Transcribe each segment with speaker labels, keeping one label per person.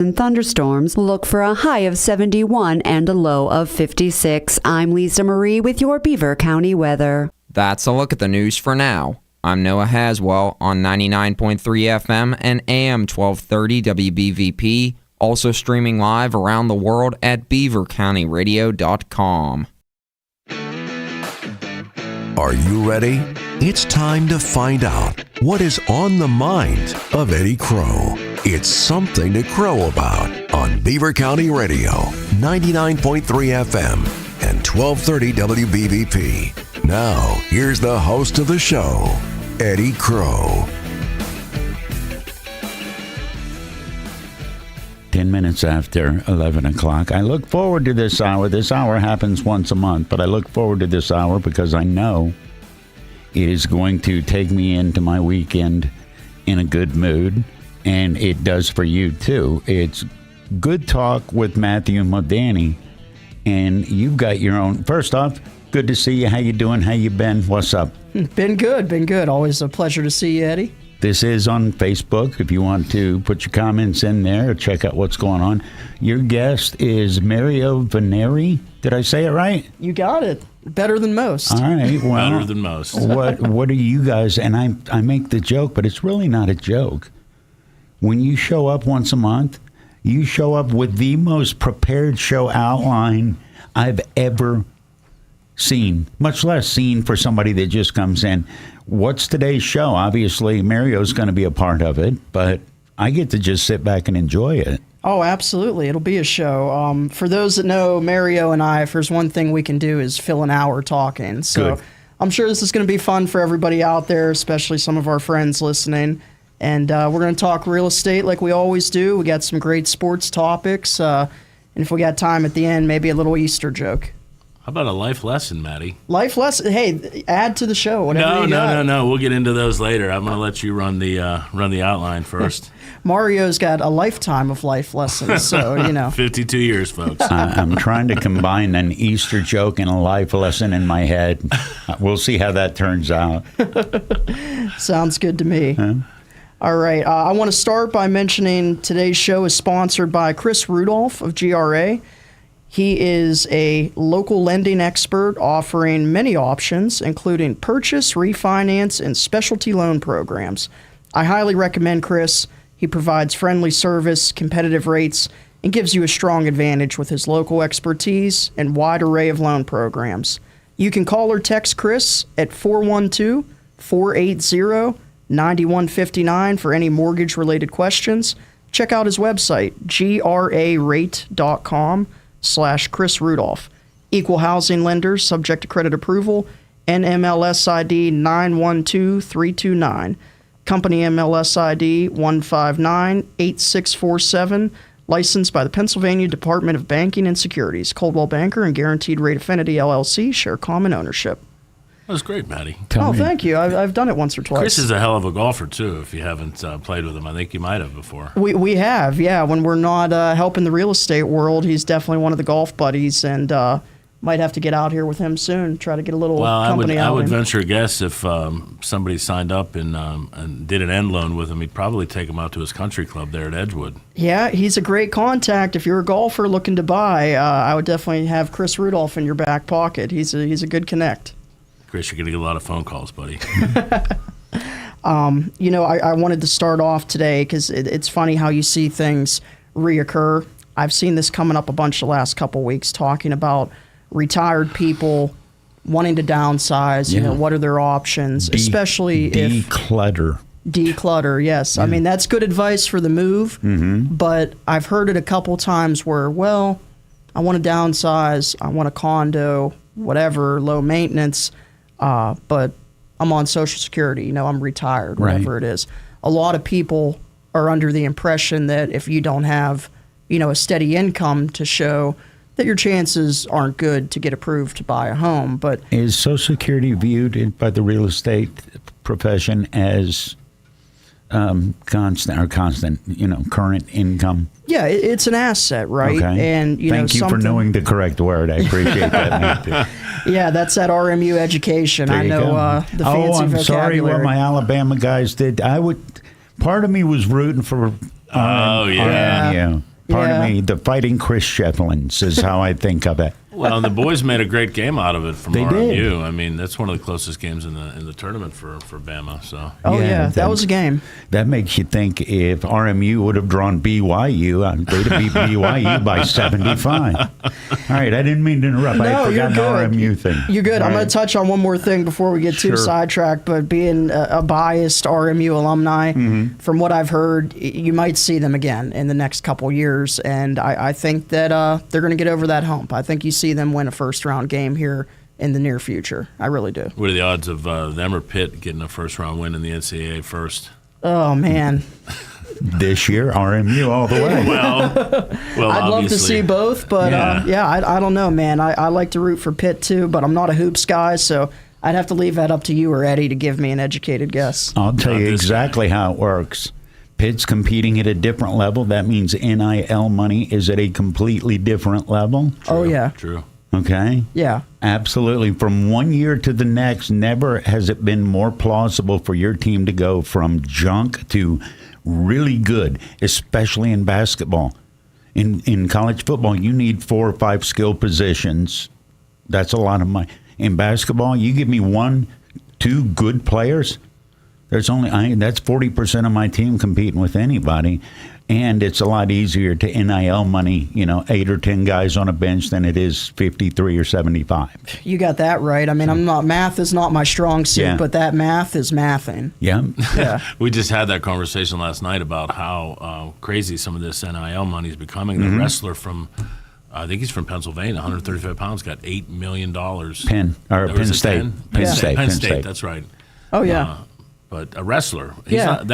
Speaker 1: and thunderstorms. Look for a high of 71 and a low of 56. I'm Lisa Marie with your Beaver County weather.
Speaker 2: That's a look at the news for now. I'm Noah Haswell on 99.3 FM and AM 1230 WBVP, also streaming live around the world at beavercountyradio.com.
Speaker 3: Are you ready? It's time to find out what is on the mind of Eddie Crow. It's something to crow about on Beaver County Radio, 99.3 FM and 1230 WBVP. Now, here's the host of the show, Eddie Crow.
Speaker 4: 10 minutes after 11 o'clock. I look forward to this hour. This hour happens once a month, but I look forward to this hour because I know it is going to take me into my weekend in a good mood, and it does for you too. It's good talk with Matthew Modany, and you've got your own. First off, good to see you. How you doing? How you been? What's up?
Speaker 5: Been good. Always a pleasure to see you, Eddie.
Speaker 4: This is on Facebook. If you want to put your comments in there or check out what's going on. Your guest is Mario Venneri. Did I say it right?
Speaker 5: You got it. Better than most.
Speaker 4: All right. Well,
Speaker 6: better than most.
Speaker 4: What are you guys? And I make the joke, but it's really not a joke. When you show up once a month, you show up with the most prepared show outline I've ever seen, much less seen for somebody that just comes in. What's today's show? Obviously, Mario's going to be a part of it, but I get to just sit back and enjoy it.
Speaker 5: Oh, absolutely. It'll be a show. For those that know Mario and I, if there's one thing we can do is fill an hour talking. So
Speaker 4: good.
Speaker 5: I'm sure this is going to be fun for everybody out there, especially some of our friends listening. And we're going to talk real estate like we always do. We got some great sports topics. And if we got time at the end, maybe a little Easter joke.
Speaker 6: How about a life lesson, Matty?
Speaker 5: Life lesson. Hey, add to the show. Whatever
Speaker 6: No. We'll get into those later. I'm going to let you run the outline first.
Speaker 5: Mario's got a lifetime of life lessons, so
Speaker 6: 52 years, folks.
Speaker 4: I'm trying to combine an Easter joke and a life lesson in my head. We'll see how that turns out.
Speaker 5: Sounds good to me.
Speaker 4: Huh?
Speaker 5: All right. I want to start by mentioning today's show is sponsored by Chris Rudolph of GRA. He is a local lending expert offering many options, including purchase, refinance, and specialty loan programs. I highly recommend Chris. He provides friendly service, competitive rates, and gives you a strong advantage with his local expertise and wide array of loan programs. You can call or text Chris at 412-480-9159 for any mortgage-related questions. Check out his website, grarate.com/Chris Rudolph. Equal housing lenders subject to credit approval. NMLS ID 912329. Company MLS ID 1598647. Licensed by the Pennsylvania Department of Banking and Securities. Coldwell Banker and Guaranteed Rate Affinity LLC share common ownership.
Speaker 6: That was great, Matty.
Speaker 5: Thank you. I've done it once or twice.
Speaker 6: Chris is a hell of a golfer, too, if you haven't played with him. I think you might have before.
Speaker 5: We have, yeah. When we're not helping the real estate world, he's definitely one of the golf buddies, and might have to get out here with him soon, try to get a little company out.
Speaker 6: I would venture a guess if somebody signed up and did an end loan with him, he'd probably take him out to his country club there at Edgewood.
Speaker 5: Yeah, he's a great contact. If you're a golfer looking to buy, I would definitely have Chris Rudolph in your back pocket. He's a good connect.
Speaker 6: Chris, you're going to get a lot of phone calls, buddy.
Speaker 5: I wanted to start off today because it's funny how you see things reoccur. I've seen this coming up a bunch the last couple weeks, talking about retired people wanting to downsize.
Speaker 4: Yeah.
Speaker 5: What are their options, especially if declutter. Yes, yeah. I mean that's good advice for the move. Mm-hmm. But I've heard it a couple times where, I want to downsize, I want a condo, whatever, low maintenance. But I'm on Social Security, I'm retired, whatever it is. A lot of people are under the impression that if you don't have, a steady income to show, that your chances aren't good to get approved to buy a home. But
Speaker 4: is Social Security viewed by the real estate profession as constant, current income?
Speaker 5: Yeah, it's an asset, right?
Speaker 4: Okay.
Speaker 5: And
Speaker 4: thank you for knowing the correct word. I appreciate that.
Speaker 5: Yeah, that's that RMU education.
Speaker 4: There
Speaker 5: I know the fancy
Speaker 4: I'm
Speaker 5: vocabulary.
Speaker 4: sorry what my Alabama guys did. Part of me was rooting for RMU. Pardon me, the Fighting Chris Shetlands is how I think of it.
Speaker 6: Well, and the boys made a great game out of it from
Speaker 4: They
Speaker 6: RMU.
Speaker 4: did.
Speaker 6: I mean, that's one of the closest games in the tournament for Bama. So
Speaker 5: Oh, yeah, that was a game.
Speaker 4: That makes you think if RMU would have drawn BYU, they'd have beat BYU by 75. All right, I didn't mean to interrupt. I
Speaker 5: No,
Speaker 4: had
Speaker 5: you're
Speaker 4: forgotten the
Speaker 5: good.
Speaker 4: RMU thing.
Speaker 5: You're good.
Speaker 4: All
Speaker 5: I'm going
Speaker 4: right.
Speaker 5: to touch on one more thing before we get too
Speaker 4: Sure.
Speaker 5: sidetracked. But being a biased RMU alumni, from what I've heard, you might see them again in the next couple years. And I think that they're going to get over that hump. I think you see them win a first-round game here in the near future. I really do.
Speaker 6: what are the odds of them or Pitt getting a first-round win in the NCAA first?
Speaker 5: Oh, man.
Speaker 4: This year, RMU all the way.
Speaker 6: Well,
Speaker 5: I'd love to see both, but I don't know, man. I like to root for Pitt too, but I'm not a hoops guy, so I'd have to leave that up to you or Eddie to give me an educated guess.
Speaker 4: I'll tell
Speaker 6: Not
Speaker 4: you
Speaker 6: this
Speaker 4: exactly how it works. Pitt's competing at a different level. That means NIL money is at a completely different level.
Speaker 5: Oh, yeah.
Speaker 6: True.
Speaker 4: Okay?
Speaker 5: Yeah.
Speaker 4: Absolutely. From one year to the next, never has it been more plausible for your team to go from junk to really good, especially in basketball. In college football, you need 4 or 5 skill positions. That's a lot of money. In basketball, you give me 1, 2 good players. That's 40% of my team competing with anybody. And it's a lot easier to NIL money, 8 or 10 guys on a bench than it is 53 or 75.
Speaker 5: You got that right. I mean, math is not my strong suit,
Speaker 4: Yeah.
Speaker 5: but that math is mathing.
Speaker 4: Yeah.
Speaker 5: Yeah.
Speaker 6: We just had that conversation last night about how crazy some of this NIL money is becoming. The wrestler from, I think he's from Pennsylvania, 135 pounds, got $8 million.
Speaker 4: Penn
Speaker 6: Was it
Speaker 4: State.
Speaker 6: 10?
Speaker 4: Penn
Speaker 5: Yeah.
Speaker 4: State.
Speaker 6: Penn State, that's right.
Speaker 5: Oh, yeah.
Speaker 6: But a wrestler, he's
Speaker 5: Yeah.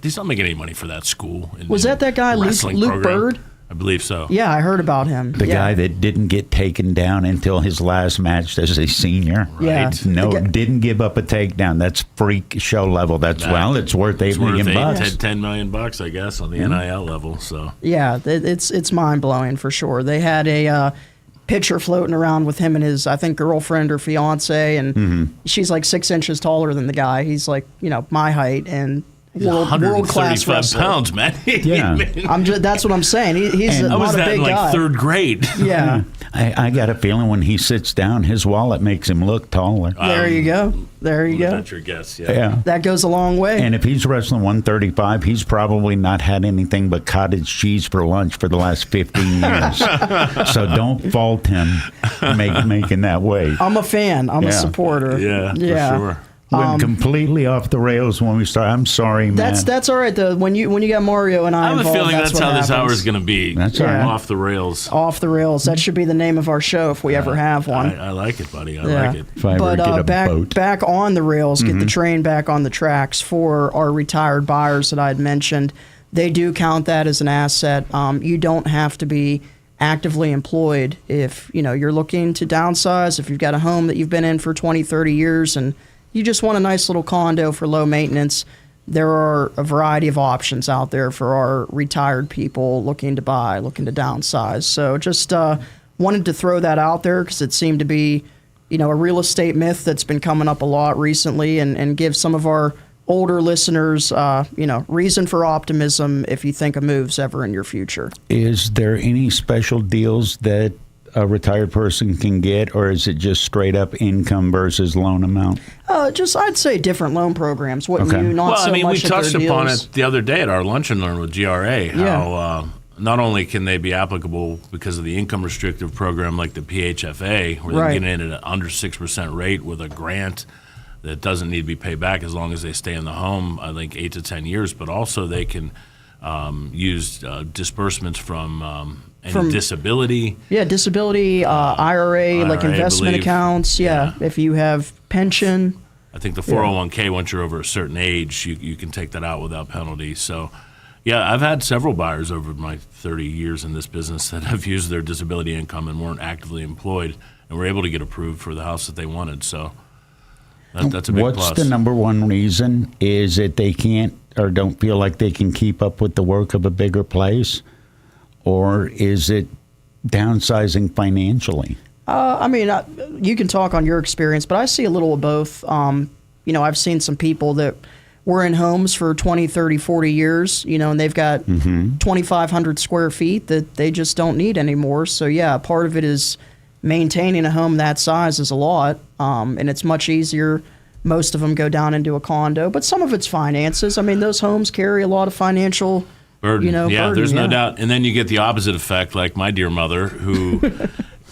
Speaker 6: he's not making any money for that school.
Speaker 5: Was that guy, Luke
Speaker 6: program.
Speaker 5: Bird?
Speaker 6: I believe so.
Speaker 5: Yeah, I heard about him.
Speaker 4: The guy that didn't get taken down until his last match as a senior.
Speaker 5: Yeah.
Speaker 6: Right.
Speaker 4: No,
Speaker 5: The guy-
Speaker 4: didn't give up a takedown. That's freak show level. It's worth $8 million bucks.
Speaker 6: $10 million bucks, I guess, on the NIL level. So
Speaker 5: Yeah, it's mind-blowing for sure. They had a picture floating around with him and his, I think, girlfriend or fiance, and she's like 6 inches taller than the guy. He's like, my height and world-class
Speaker 6: 135
Speaker 5: wrestler.
Speaker 6: pounds, man.
Speaker 4: Yeah.
Speaker 5: That's what I'm saying. He's
Speaker 4: And-
Speaker 6: I was
Speaker 5: not a
Speaker 6: that
Speaker 5: big
Speaker 6: in like
Speaker 5: guy.
Speaker 6: third grade.
Speaker 5: Yeah.
Speaker 4: I got a feeling when he sits down, his wallet makes him look taller.
Speaker 5: There you go. There you go.
Speaker 6: That's your guess. Yeah.
Speaker 4: Yeah.
Speaker 5: That goes a long way.
Speaker 4: And if he's wrestling 135, he's probably not had anything but cottage cheese for lunch for the last 15 years. So don't fault him making that weight.
Speaker 5: I'm a fan. I'm a
Speaker 4: Yeah.
Speaker 5: supporter.
Speaker 6: Yeah,
Speaker 5: Yeah.
Speaker 6: for sure.
Speaker 4: Went completely off the rails when we started. I'm sorry, man.
Speaker 5: That's all right though. When you got Mario and I
Speaker 6: I have a
Speaker 5: involved,
Speaker 6: feeling that's
Speaker 5: what
Speaker 6: how this
Speaker 5: happens.
Speaker 6: hour is going to be.
Speaker 4: That's all right.
Speaker 6: Off the rails.
Speaker 5: Off the rails. That should be the name of our show if we ever have one.
Speaker 6: I like it, buddy. I
Speaker 5: Yeah.
Speaker 6: like it.
Speaker 4: If I ever
Speaker 5: But
Speaker 4: get a
Speaker 5: back
Speaker 4: boat.
Speaker 5: back on the rails, get the train back on the tracks for our retired buyers that I had mentioned. They do count that as an asset. You don't have to be actively employed if you're looking to downsize. If you've got a home that you've been in for 20, 30 years and you just want a nice little condo for low maintenance, there are a variety of options out there for our retired people looking to buy, looking to downsize. So just wanted to throw that out there because it seemed to be, a real estate myth that's been coming up a lot recently, and give some of our older listeners, reason for optimism if you think a move's ever in your future.
Speaker 4: Is there any special deals that a retired person can get, or is it just straight up income versus loan amount?
Speaker 5: I'd say different loan programs. Wouldn't
Speaker 4: Okay.
Speaker 5: you? Not
Speaker 6: Well,
Speaker 5: so
Speaker 6: I mean, we
Speaker 5: much at
Speaker 6: touched
Speaker 5: their
Speaker 6: upon
Speaker 5: deals.
Speaker 6: it the other day at our lunch and learn with GRA. How not only can they be applicable because of the income restrictive program like the PHFA, where they
Speaker 5: Right.
Speaker 6: can get in at an under 6% rate with a grant that doesn't need to be paid back as long as they stay in the home, I think 8 to 10 years, but also they can use disbursements from any disability.
Speaker 5: Yeah, disability, IRA, like
Speaker 6: IRA, I
Speaker 5: investment
Speaker 6: believe.
Speaker 5: accounts. Yeah, if you have pension.
Speaker 6: I think the 401k, once you're over a certain age, you can take that out without penalty. So, yeah, I've had several buyers over my 30 years in this business that have used their disability income and weren't actively employed and were able to get approved for the house that they wanted. So that's a big
Speaker 4: What's
Speaker 6: plus.
Speaker 4: the number one reason? Is it they can't or don't feel like they can keep up with the work of a bigger place? Or is it downsizing financially?
Speaker 5: You can talk on your experience, but I see a little of both. I've seen some people that were in homes for 20, 30, 40 years, and they've got 2,500 square feet that they just don't need anymore. So, yeah, part of it is maintaining a home that size is a lot, and it's much easier. Most of them go down into a condo, but some of it's finances. I mean, those homes carry a lot of financial
Speaker 6: burden.
Speaker 5: burden,
Speaker 6: there's no doubt. And then you get the opposite effect, like my dear mother, who...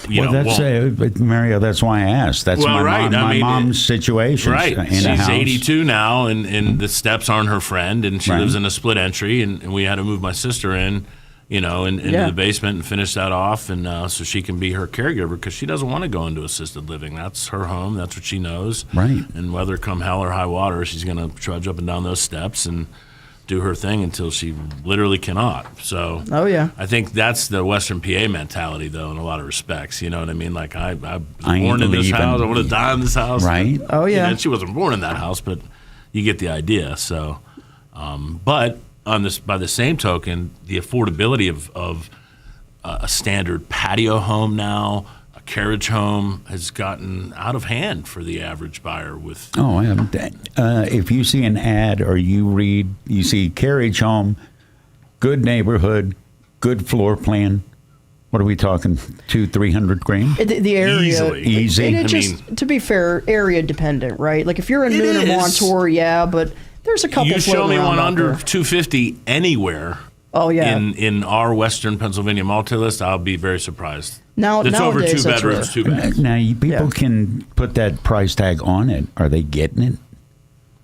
Speaker 4: Mario, that's why I asked. That's my mom's situation.
Speaker 6: Right. She's 82 now, and the steps aren't her friend, and she lives in a split entry, and we had to move my sister into the basement and finish that off, and so she can be her caregiver, because she doesn't want to go into assisted living. That's her home. That's what she knows.
Speaker 4: Right.
Speaker 6: And whether come hell or high water, she's going to trudge up and down those steps and do her thing until she literally cannot. So I think that's the Western PA mentality, though, in a lot of respects. You know what I mean? Like, I was born in this house. I want to die in this house.
Speaker 4: Right.
Speaker 6: And she wasn't born in that house, but you get the idea. So, but by the same token, the affordability of a standard patio home now, a carriage home, has gotten out of hand for the average buyer.
Speaker 4: If you see an ad or you see carriage home, good neighborhood, good floor plan, what are we talking, $200,000-300,000 grand?
Speaker 5: The area.
Speaker 4: Easy.
Speaker 5: And to be fair, area dependent, right? Like if you're in Moon or Montour, but there's a couple.
Speaker 6: You show me one under $250 anywhere.
Speaker 5: Oh yeah.
Speaker 6: In our Western Pennsylvania multi-list, I'll be very surprised.
Speaker 5: Now
Speaker 6: it's over
Speaker 5: nowadays,
Speaker 6: 2 bedrooms, 2 baths.
Speaker 4: Now people can put that price tag on it. Are they getting it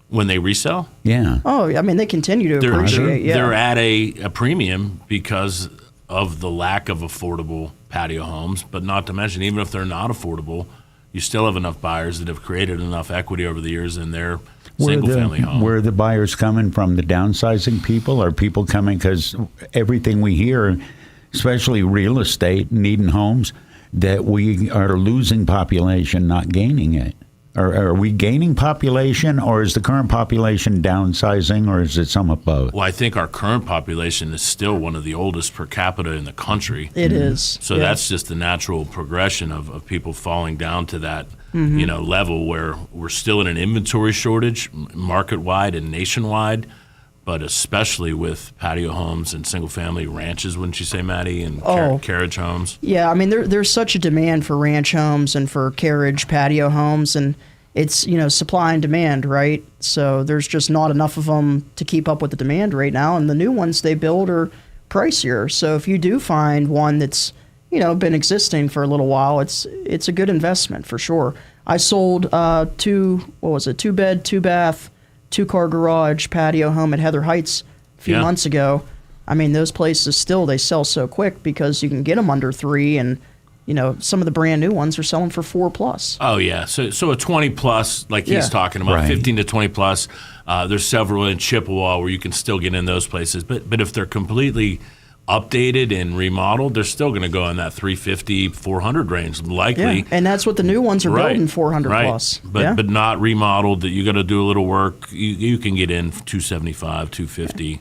Speaker 6: when they resell?
Speaker 4: Yeah.
Speaker 5: Oh, I mean, they continue to appreciate.
Speaker 6: They're at a premium because of the lack of affordable patio homes. But not to mention, even if they're not affordable, you still have enough buyers that have created enough equity over the years in their single-family home.
Speaker 4: Where are the buyers coming from? The downsizing people? Are people coming because everything we hear, especially real estate, needing homes, that we are losing population, not gaining it? Are we gaining population, or is the current population downsizing, or is it some of both?
Speaker 6: Well, I think our current population is still one of the oldest per capita in the country.
Speaker 5: It is.
Speaker 6: So that's just the natural progression of people falling down to that level where we're still in an inventory shortage market-wide and nationwide, but especially with patio homes and single-family ranches, wouldn't you say, Maddie, and carriage homes?
Speaker 5: Yeah, I mean, there's such a demand for ranch homes and for carriage patio homes, and it's, supply and demand, right? So there's just not enough of them to keep up with the demand right now, and the new ones they build are pricier. So if you do find one that's, been existing for a little while, it's a good investment for sure. I sold 2-bed, 2-bath, 2-car garage patio home at Heather Heights a few months ago. I mean, those places still, they sell so quick because you can get them under $3, and some of the brand new ones are selling for $4+.
Speaker 6: Oh yeah, so a 20+, like he's talking about, 15 to 20+. There's several in Chippewa where you can still get in those places, but if they're completely updated and remodeled, they're still going to go in that $350, $400 range, likely.
Speaker 5: Yeah, and that's what the new ones are building, $400+.
Speaker 6: But not remodeled. That you got to do a little work. You can get in $275, $250.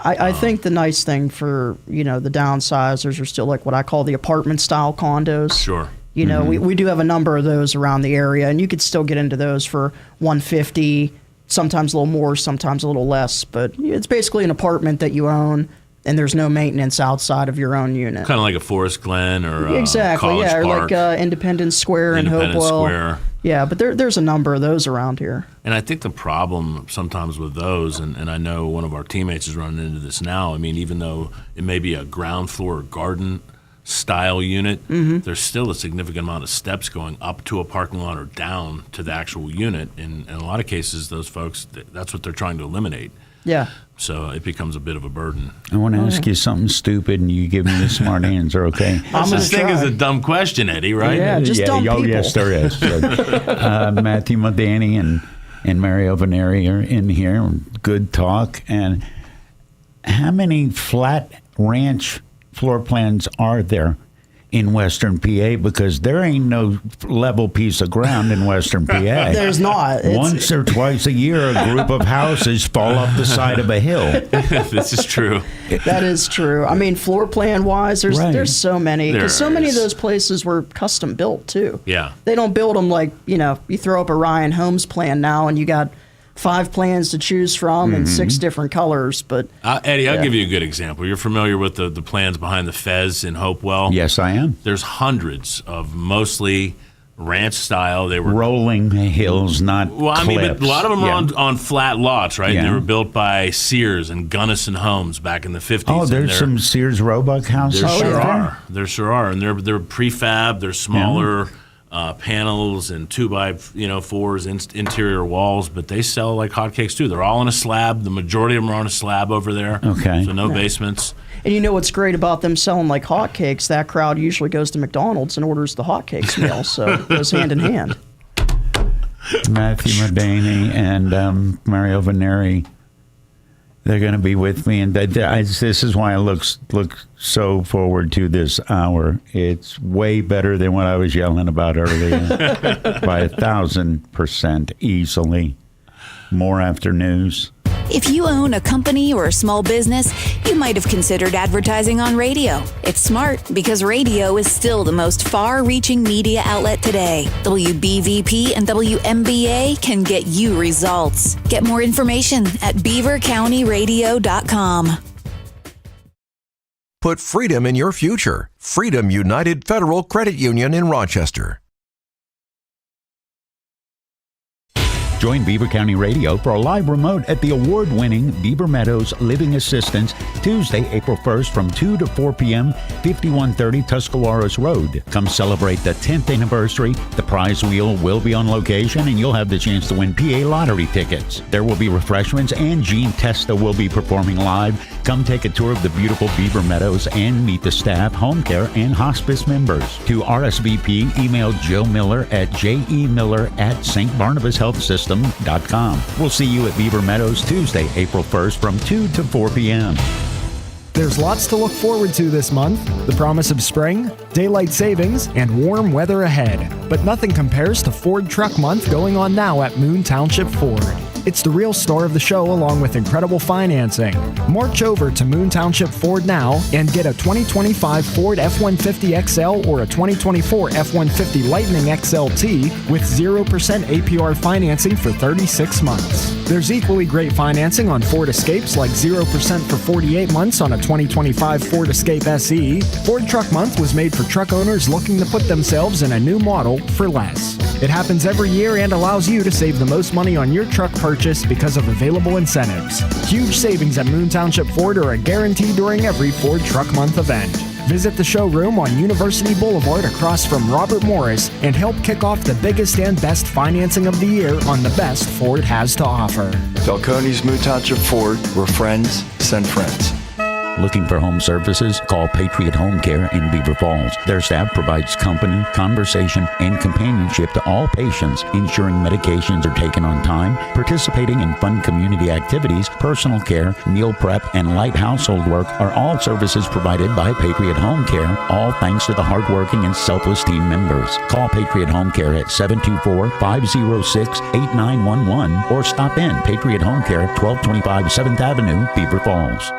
Speaker 5: I think the nice thing for the downsizers are still like what I call the apartment style condos.
Speaker 6: Sure.
Speaker 5: We do have a number of those around the area, and you could still get into those for $150, sometimes a little more, sometimes a little less. But it's basically an apartment that you own, and there's no maintenance outside of your own unit.
Speaker 6: Kind of like a Forest Glen or College
Speaker 5: or
Speaker 6: Park.
Speaker 5: like Independence Square in Hopewell.
Speaker 6: Square.
Speaker 5: Yeah, but there's a number of those around here.
Speaker 6: And I think the problem sometimes with those, and I know one of our teammates is running into this now, I mean, even though it may be a ground floor garden style unit, there's still a significant amount of steps going up to a parking lot or down to the actual unit. And in a lot of cases, those folks, that's what they're trying to eliminate.
Speaker 5: Yeah.
Speaker 6: So it becomes a bit of a burden.
Speaker 4: I want to ask you something stupid, and you give me the smart answer, okay?
Speaker 6: This thing is a dumb question, Eddie, right?
Speaker 5: Yeah, just dumb people.
Speaker 4: Yes, there is. Matthew Modany and Mario Venneri are in here. Good talk. And how many flat ranch floor plans are there in Western PA? Because there ain't no level piece of ground in Western PA.
Speaker 5: There's not.
Speaker 4: Once or twice a year, a group of houses fall off the side of a hill.
Speaker 6: This is true.
Speaker 5: That is true. I mean, floor plan wise, there's so many. Because so many of those places were custom built, too.
Speaker 6: Yeah.
Speaker 5: They don't build them like, you throw up a Ryan Holmes plan now and you got 5 plans to choose from and 6 different colors. But
Speaker 6: Eddie, I'll give you a good example. You're familiar with the plans behind the Fez in Hopewell?
Speaker 4: Yes, I am.
Speaker 6: There's hundreds of mostly ranch style. They were
Speaker 4: rolling hills, not cliffs.
Speaker 6: But a lot of them are on flat lots, right?
Speaker 4: Yeah.
Speaker 6: They were built by Sears and Gunnison Homes back in the 50s.
Speaker 4: Oh, there's some Sears Roebuck houses.
Speaker 6: There sure are, and they're prefab. They're smaller panels and 2x4s interior walls, but they sell like hotcakes too. They're all on a slab. The majority of them are on a slab over there.
Speaker 4: Okay,
Speaker 6: so no basements.
Speaker 5: And you know what's great about them selling like hotcakes? That crowd usually goes to McDonald's and orders the hotcakes meal, so it goes hand in hand.
Speaker 4: Matthew Modany and Mario Venneri, they're going to be with me, and this is why I look so forward to this hour. It's way better than what I was yelling about earlier by 1,000% easily. More after news.
Speaker 7: If you own a company or a small business, you might have considered advertising on radio. It's smart because radio is still the most far-reaching media outlet today. WBVP and WMBA can get you results. Get more information at beavercountyradio.com.
Speaker 3: Put freedom in your future. Freedom United Federal Credit Union in Rochester.
Speaker 4: Join Beaver County Radio for a live remote at the award-winning Beaver Meadows Living Assistance, Tuesday, April 1st from 2 to 4 p.m., 5130 Tuscarawas Road. Come celebrate the 10th anniversary. The prize wheel will be on location, and you'll have the chance to win PA lottery tickets. There will be refreshments, and Gene Testa will be performing live. Come take a tour of the beautiful Beaver Meadows and meet the staff, home care, and hospice members. To RSVP, email Joe Miller at jemiller@stbarnabashealthsystem.com. We'll see you at Beaver Meadows Tuesday, April 1st from 2 to 4 p.m.
Speaker 8: There's lots to look forward to this month. The promise of spring, daylight savings, and warm weather ahead. But nothing compares to Ford Truck Month going on now at Moon Township Ford. It's the real star of the show along with incredible financing. March over to Moon Township Ford now and get a 2025 Ford F-150 XL or a 2024 F-150 Lightning XLT with 0% APR financing for 36 months. There's equally great financing on Ford Escapes like 0% for 48 months on a 2025 Ford Escape SE. Ford Truck Month was made for truck owners looking to put themselves in a new model for less. It happens every year and allows you to save the most money on your truck purchase because of available incentives. Huge savings at Moon Township Ford are a guarantee during every Ford Truck Month event. Visit the showroom on University Boulevard across from Robert Morris and help kick off the biggest and best financing of the year on the best Ford has to offer.
Speaker 9: Falcone's Moon Township Ford, where friends send friends.
Speaker 4: Looking for home services? Call Patriot Home Care in Beaver Falls. Their staff provides company, conversation, and companionship to all patients, ensuring medications are taken on time, participating in fun community activities, personal care, meal prep, and light household work are all services provided by Patriot Home Care, all thanks to the hardworking and selfless team members. Call Patriot Home Care at 724-506-8911 or stop in Patriot Home Care, 1225 7th Avenue, Beaver Falls.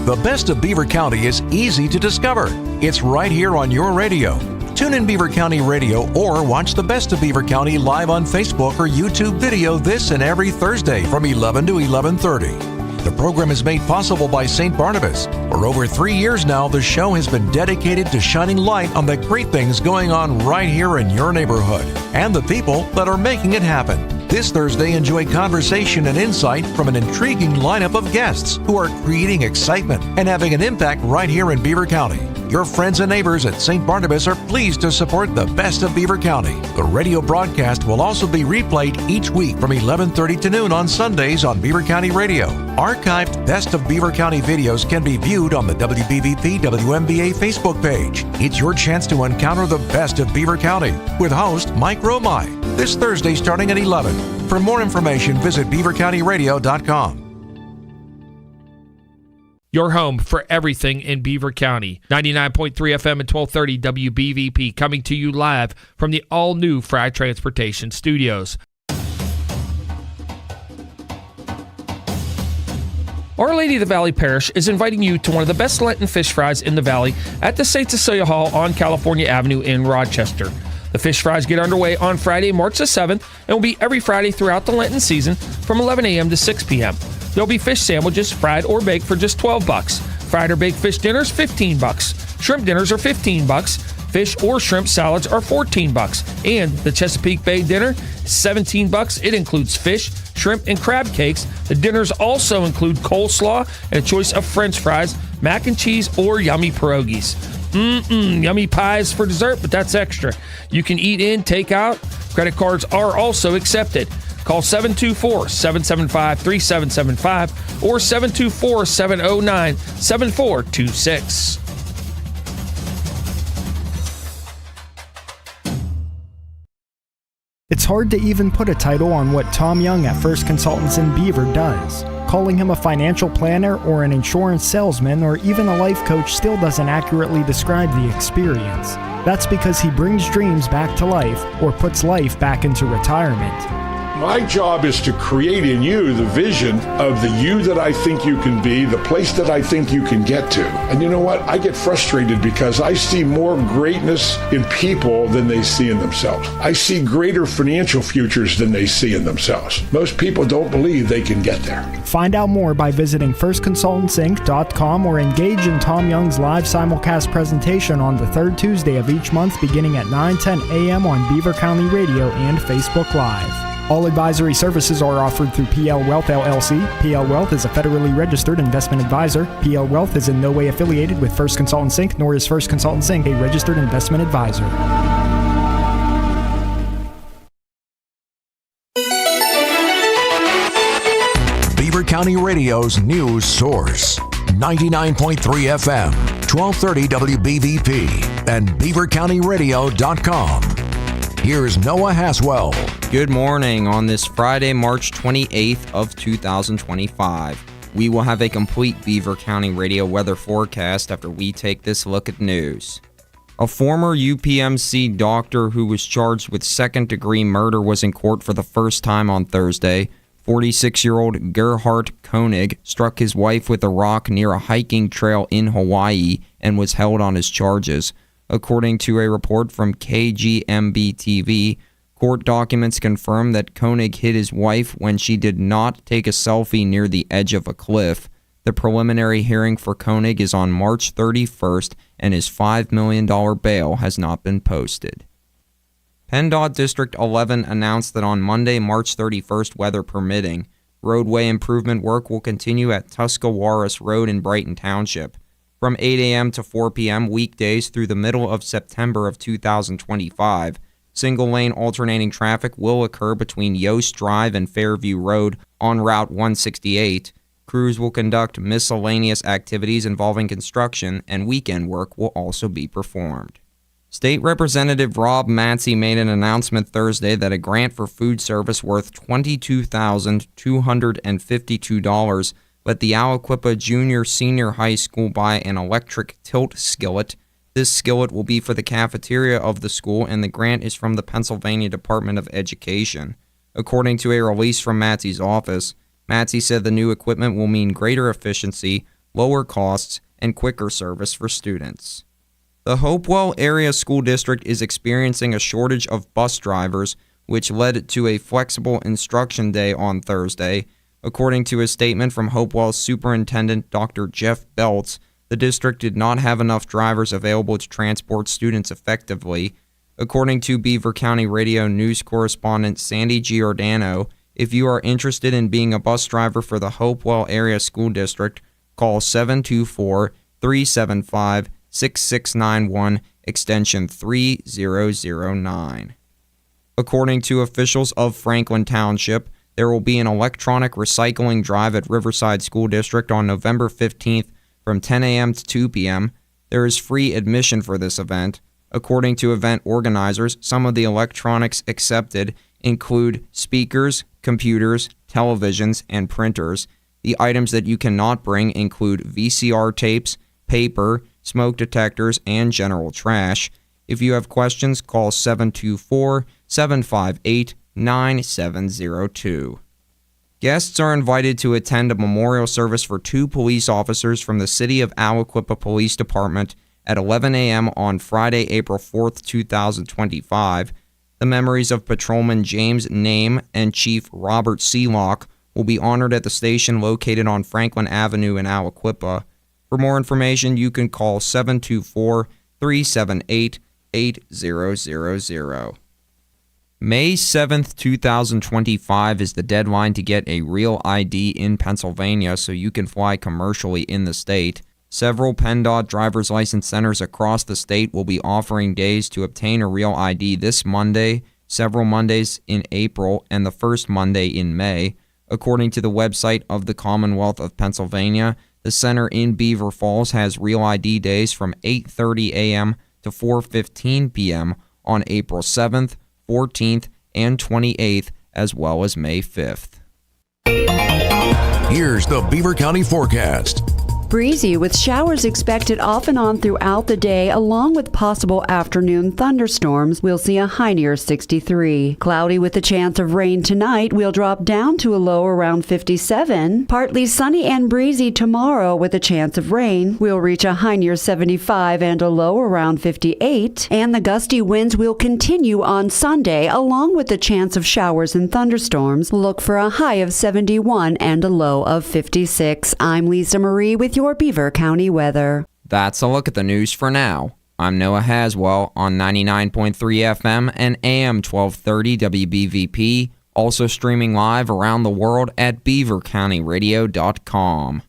Speaker 3: The best of Beaver County is easy to discover. It's right here on your radio. Tune in Beaver County Radio or watch the Best of Beaver County live on Facebook or YouTube video this and every Thursday from 11 to 11:30. The program is made possible by St. Barnabas. For over 3 years now, the show has been dedicated to shining light on the great things going on right here in your neighborhood and the people that are making it happen. This Thursday, enjoy conversation and insight from an intriguing lineup of guests who are creating excitement and having an impact right here in Beaver County. Your friends and neighbors at St. Barnabas are pleased to support the Best of Beaver County. The radio broadcast will also be replayed each week from 11:30 to noon on Sundays on Beaver County Radio. Archived Best of Beaver County videos can be viewed on the WBVP WMBA Facebook page. It's your chance to encounter the best of Beaver County with host Mike Romai this Thursday starting at 11. For more information, visit beavercountyradio.com.
Speaker 10: Your home for everything in Beaver County. 99.3 FM and 1230 WBVP coming to you live from the all-new Fry Transportation Studios. Our Lady of the Valley Parish is inviting you to one of the best Lenten fish fries in the valley at the St. Cecilia Hall on California Avenue in Rochester. The fish fries get underway on Friday, March the 7th, and will be every Friday throughout the Lenten season from 11 a.m. to 6 p.m. There'll be fish sandwiches, fried or baked, for just $12. Fried or baked fish dinners, $15. Shrimp dinners are $15. Fish or shrimp salads are $14. And the Chesapeake Bay dinner is $17. It includes fish, shrimp, and crab cakes. The dinners also include coleslaw and a choice of French fries, mac and cheese, or yummy pierogies. Yummy pies for dessert, but that's extra. You can eat in, take out. Credit cards are also accepted. Call 724-775-3775 or 724-709-7426.
Speaker 8: It's hard to even put a title on what Tom Young at First Consultants in Beaver does. Calling him a financial planner or an insurance salesman or even a life coach still doesn't accurately describe the experience. That's because he brings dreams back to life or puts life back into retirement.
Speaker 11: My job is to create in you the vision of the you that I think you can be, the place that I think you can get to. And you know what? I get frustrated because I see more greatness in people than they see in themselves. I see greater financial futures than they see in themselves. Most people don't believe they can get there.
Speaker 8: Find out more by visiting firstconsultantsinc.com or engage in Tom Young's live simulcast presentation on the third Tuesday of each month beginning at 9:10 a.m. on Beaver County Radio and Facebook Live. All advisory services are offered through PL Wealth LLC. PL Wealth is a federally registered investment advisor. PL Wealth is in no way affiliated with First Consultants Inc., nor is First Consultants Inc. a registered investment advisor.
Speaker 3: Beaver County Radio's news source. 99.3 FM, 1230 WBVP, and beavercountyradio.com. Here's Noah Haswell.
Speaker 2: Good morning on this Friday, March 28th of 2025. We will have a complete Beaver County Radio weather forecast after we take this look at news. A former UPMC doctor who was charged with second-degree murder was in court for the first time on Thursday. 46-year-old Gerhard Koenig struck his wife with a rock near a hiking trail in Hawaii and was held on his charges. According to a report from KGMB-TV, court documents confirm that Koenig hit his wife when she did not take a selfie near the edge of a cliff. The preliminary hearing for Koenig is on March 31st, and his $5 million bail has not been posted. PennDOT District 11 announced that on Monday, March 31st, weather permitting, roadway improvement work will continue at Tuscarawas Road in Brighton Township. From 8 a.m. to 4 p.m. weekdays through the middle of September of 2025, single-lane alternating traffic will occur between Yost Drive and Fairview Road on Route 168. Crews will conduct miscellaneous activities involving construction, and weekend work will also be performed. State Representative Rob Matzey made an announcement Thursday that a grant for food service worth $22,252 let the Aliquippa Junior-Senior High School buy an electric tilt skillet. This skillet will be for the cafeteria of the school, and the grant is from the Pennsylvania Department of Education. According to a release from Matzey's office, Matzey said the new equipment will mean greater efficiency, lower costs, and quicker service for students. The Hopewell Area School District is experiencing a shortage of bus drivers, which led to a flexible instruction day on Thursday. According to a statement from Hopewell's Superintendent Dr. Jeff Beltz, the district did not have enough drivers available to transport students effectively. According to Beaver County Radio News correspondent Sandy Giordano, if you are interested in being a bus driver for the Hopewell Area School District, call 724-375-6691, extension 3009. According to officials of Franklin Township, there will be an electronic recycling drive at Riverside School District on November 15th from 10 a.m. to 2 p.m. There is free admission for this event. According to event organizers, some of the electronics accepted include speakers, computers, televisions, and printers. The items that you cannot bring include VCR tapes, paper, smoke detectors, and general trash. If you have questions, call 724-758-9702. Guests are invited to attend a memorial service for two police officers from the City of Aliquippa Police Department At 11 a.m. on Friday, April 4th, 2025, the memories of Patrolman James Name and Chief Robert Sealock will be honored at the station located on Franklin Avenue in Aliquippa. For more information, you can call 724-378-8000. May 7th, 2025 is the deadline to get a real ID in Pennsylvania so you can fly commercially in the state. Several PennDOT driver's license centers across the state will be offering days to obtain a real ID this Monday, several Mondays in April, and the first Monday in May. According to the website of the Commonwealth of Pennsylvania, the center in Beaver Falls has real ID days from 8:30 a.m. to 4:15 p.m. on April 7th, 14th, and 28th, as well as May 5th.
Speaker 3: Here's the Beaver County forecast.
Speaker 1: Breezy with showers expected off and on throughout the day, along with possible afternoon thunderstorms. We'll see a high near 63. Cloudy with a chance of rain tonight. We'll drop down to a low around 57. Partly sunny and breezy tomorrow with a chance of rain. We'll reach a high near 75 and a low around 58. And the gusty winds will continue on Sunday, along with the chance of showers and thunderstorms. Look for a high of 71 and a low of 56. I'm Lisa Marie with your Beaver County weather.
Speaker 2: That's a look at the news for now. I'm Noah Haswell on 99.3 FM and AM 1230 WBVP, also streaming live around the world at beavercountyradio.com.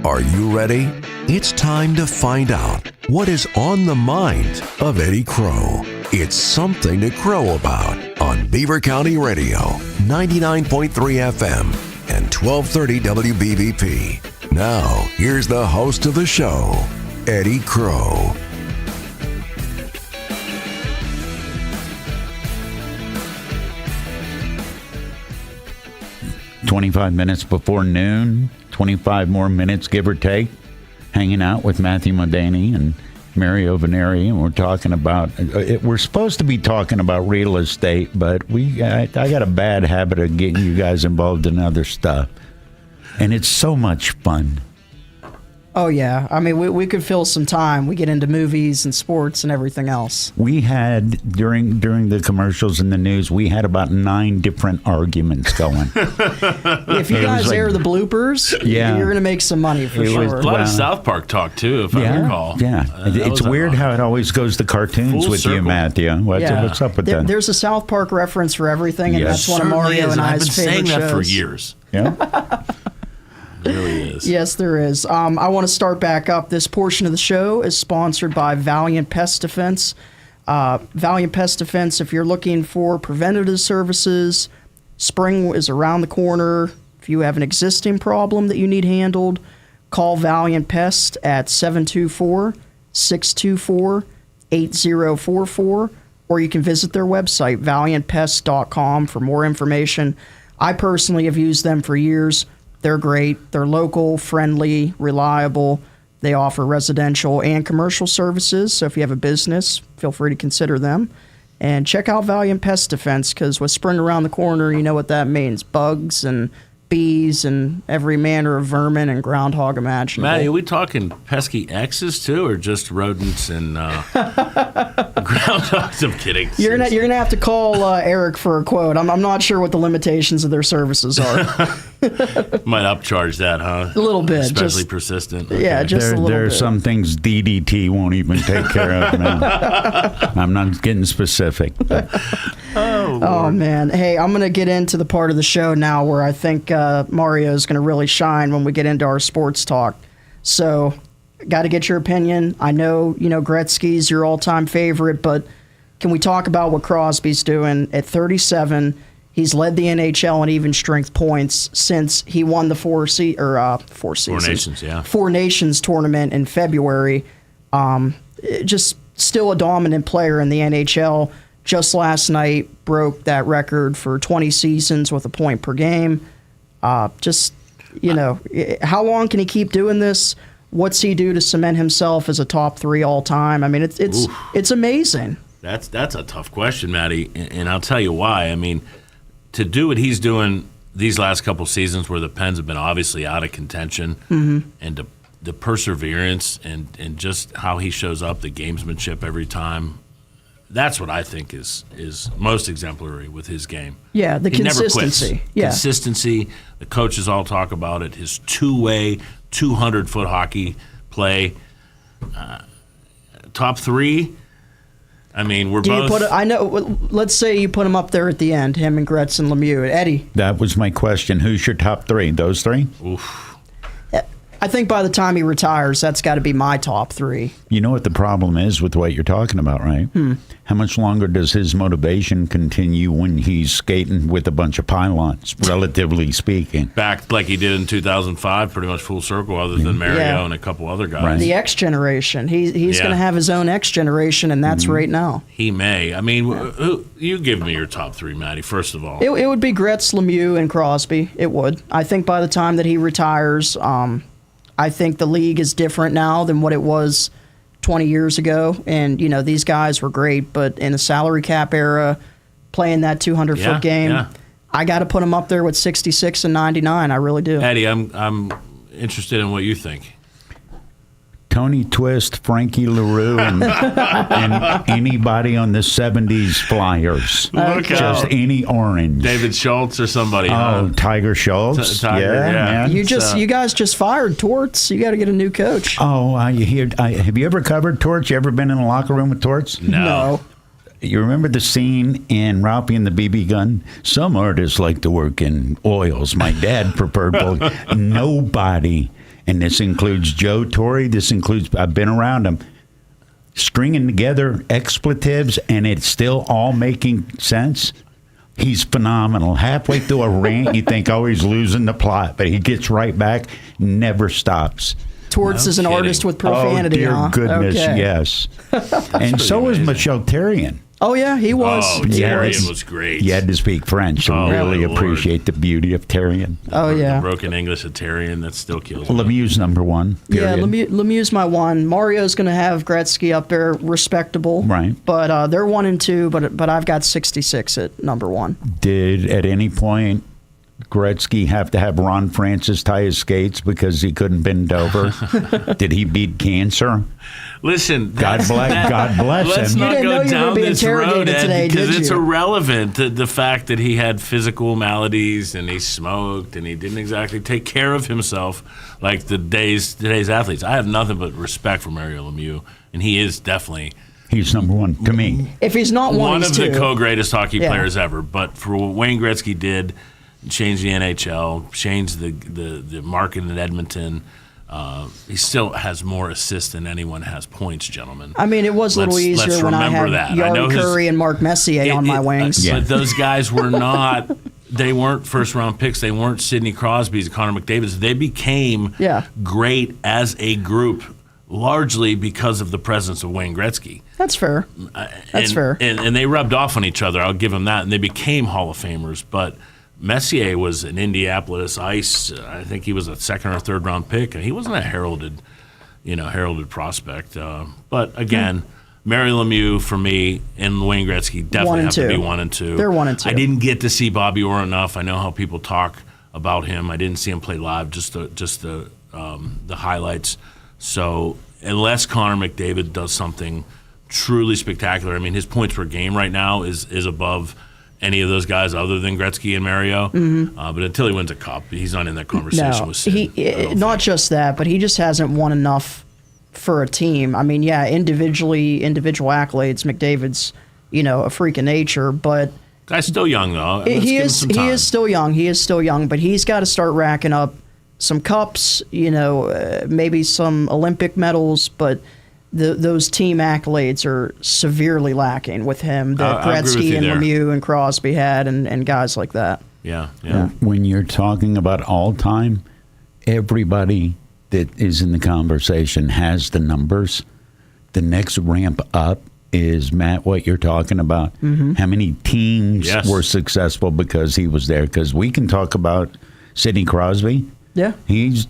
Speaker 3: Are you ready? It's time to find out what is on the mind of Eddie Crow. It's something to crow about on Beaver County Radio, 99.3 FM and 1230 WBVP. Now, here's the host of the show, Eddie Crow.
Speaker 4: "25 minutes before noon, 25 more minutes, give or take, hanging out with Matthew Modany and Mario Venneri, and we're talking about, we're supposed to be talking about real estate, but I got a bad habit of getting you guys involved in other stuff, and it's so much fun.
Speaker 5: Oh, yeah. I mean, we could fill some time. We get into movies and sports and everything else.
Speaker 4: We had, during the commercials and the news, we had about 9 different arguments going.
Speaker 5: If you guys air the bloopers, you're going to make some money for sure.
Speaker 6: A lot of South Park talk, too, if I recall.
Speaker 4: Yeah. It's weird how it always goes to cartoons with you, Matthew. What's up with that?
Speaker 5: There's a South Park reference for everything, and that's one of Mario and I's favorite shows.
Speaker 6: I've been saying that for years.
Speaker 4: Yeah.
Speaker 6: There really is.
Speaker 5: Yes, there is. I want to start back up. This portion of the show is sponsored by Valiant Pest Defense. Valiant Pest Defense, if you're looking for preventative services, spring is around the corner. If you have an existing problem that you need handled, call Valiant Pest at 724-624-8044, or you can visit their website, valiantpest.com, for more information. I personally have used them for years. They're great. They're local, friendly, reliable. They offer residential and commercial services. So if you have a business, feel free to consider them. And check out Valiant Pest Defense, because with spring around the corner, you know what that means. Bugs and bees and every manner of vermin and groundhog imaginable.
Speaker 6: Matty, are we talking pesky X's too, or just rodents and groundhogs? I'm kidding.
Speaker 5: You're gonna have to call Eric for a quote. I'm not sure what the limitations of their services are.
Speaker 6: Might upcharge that, huh?
Speaker 5: A little bit,
Speaker 6: especially persistent.
Speaker 5: Okay. Yeah, just a little bit.
Speaker 4: There are some things DDT won't even take care of now. I'm not getting specific.
Speaker 5: Oh man, hey, I'm gonna get into the part of the show now where I think Mario is gonna really shine when we get into our sports talk. So, got to get your opinion. I know Gretzky's your all-time favorite, but can we talk about what Crosby's doing at 37? He's led the NHL in even strength points since he won the Four Nations tournament in February. Just still a dominant player in the NHL. Just last night broke that record for 20 seasons with a point per game. How long can he keep doing this? What's he do to cement himself as a top 3 all time? I mean, it's amazing.
Speaker 6: That's a tough question, Matty, and I'll tell you why. I mean, to do what he's doing these last couple seasons, where the Pens have been obviously out of contention, and to the perseverance and just how he shows up, the gamesmanship every time. That's what I think is most exemplary with his game.
Speaker 5: Yeah, the consistency.
Speaker 6: Never quits.
Speaker 5: Yeah.
Speaker 6: Consistency. The coaches all talk about it. His two-way, 200-foot hockey play. Top three. I mean, we're both.
Speaker 5: I know. Let's say you put him up there at the end, him and Gretz and Lemieux. Eddie.
Speaker 4: That was my question. Who's your top three? Those three?
Speaker 6: Oof.
Speaker 5: I think by the time he retires, that's got to be my top three.
Speaker 4: You know what the problem is with what you're talking about, right? How much longer does his motivation continue when he's skating with a bunch of pylons, relatively speaking?
Speaker 6: Back like he did in 2005, pretty much full circle, other than Mario and a couple other guys.
Speaker 4: Right.
Speaker 5: The X generation. He's going to have his own X generation, and that's right now.
Speaker 6: He may. I mean, you give me your top three, Matty, first of all.
Speaker 5: It would be Gretz, Lemieux, and Crosby. It would. I think by the time that he retires, I think the league is different now than what it was 20 years ago. And, these guys were great, but in the salary cap era, playing that 200-foot game, I got to put them up there with 66 and 99. I really do.
Speaker 6: Eddie, I'm interested in what you think.
Speaker 4: Tony Twist, Frankie LaRue, and anybody on the 70s Flyers.
Speaker 6: Look
Speaker 4: Just
Speaker 6: out.
Speaker 4: any orange.
Speaker 6: David Schultz or somebody.
Speaker 4: Oh, Tiger Schultz.
Speaker 6: Tiger, yeah.
Speaker 4: Man.
Speaker 5: You guys just fired Torts. You got to get a new coach.
Speaker 4: Oh, have you ever covered Torts? You ever been in a locker room with Torts?
Speaker 6: No.
Speaker 4: You remember the scene in Ralphie and the BB Gun? Some artists like to work in oils. My dad preferred both. Nobody, and this includes Joe Torre, I've been around him, stringing together expletives, and it's still all making sense. He's phenomenal. Halfway through a rant, you think, oh, he's losing the plot, but he gets right back, never stops.
Speaker 5: Torts is an artist with profanity,
Speaker 4: oh, dear goodness,
Speaker 5: okay.
Speaker 4: Yes. And so was Michel Therrien.
Speaker 5: Oh, yeah, he was.
Speaker 6: Oh, Therrien was great.
Speaker 4: You had to speak French and really appreciate the beauty of Therrien.
Speaker 5: Oh, yeah.
Speaker 6: The broken English of Therrien, that still kills me.
Speaker 4: Lemieux's number one, period.
Speaker 5: Yeah, Lemieux's my one. Mario's going to have Gretzky up there, respectable.
Speaker 4: Right.
Speaker 5: But they're 1 and 2, but I've got 66 at number one.
Speaker 4: Did, at any point, Gretzky have to have Ron Francis tie his skates because he couldn't bend over? Did he beat cancer?
Speaker 6: Listen,
Speaker 4: God bless
Speaker 6: let's
Speaker 4: him.
Speaker 6: not go down this road, Ed,
Speaker 5: today,
Speaker 6: because it's
Speaker 5: you?
Speaker 6: irrelevant. The fact that he had physical maladies and he smoked and he didn't exactly take care of himself like today's athletes. I have nothing but respect for Mario Lemieux, and he is definitely.
Speaker 4: He's number one to me.
Speaker 5: If he's not one
Speaker 6: of
Speaker 5: two.
Speaker 6: the co-greatest hockey players ever. But for what Wayne Gretzky did, change the NHL, change the market in Edmonton. He still has more assists than anyone has points, gentlemen.
Speaker 5: I mean, it was a little easier when I had Yari Curry and Mark Messier on my wings.
Speaker 6: But those guys were not. They weren't first-round picks. They weren't Sidney Crosby's, Connor McDavid's. They became great as a group, largely because of the presence of Wayne Gretzky.
Speaker 5: That's fair. That's fair.
Speaker 6: And they rubbed off on each other. I'll give them that. And they became Hall of Famers. But Messier was an Indianapolis Ice. I think he was a second or third round pick. He wasn't a heralded prospect. But again, Mary Lemieux for me and Wayne Gretzky definitely have to be 1 and 2.
Speaker 5: They're 1 and 2.
Speaker 6: I didn't get to see Bobby Orr enough. I know how people talk about him. I didn't see him play live. Just the highlights. So unless Connor McDavid does something truly spectacular, I mean, his points per game right now is above any of those guys other than Gretzky and Mario. Mm-hmm. But until he wins a cup, he's not in that conversation with Sid.
Speaker 5: Not just that, but he just hasn't won enough for a team. I mean, individual accolades, McDavid's, a freak of nature, but
Speaker 6: guy's still young though.
Speaker 5: He is still young. He is still young, but he's got to start racking up some cups, maybe some Olympic medals, but those team accolades are severely lacking with him that Gretzky and Lemieux and Crosby had and guys like that.
Speaker 6: Yeah.
Speaker 4: When you're talking about all time, everybody that is in the conversation has the numbers. The next ramp up is, Matt, what you're talking about. Mm-hmm. How many teams were successful because he was there? Because we can talk about Sidney Crosby.
Speaker 5: Yeah.
Speaker 4: He's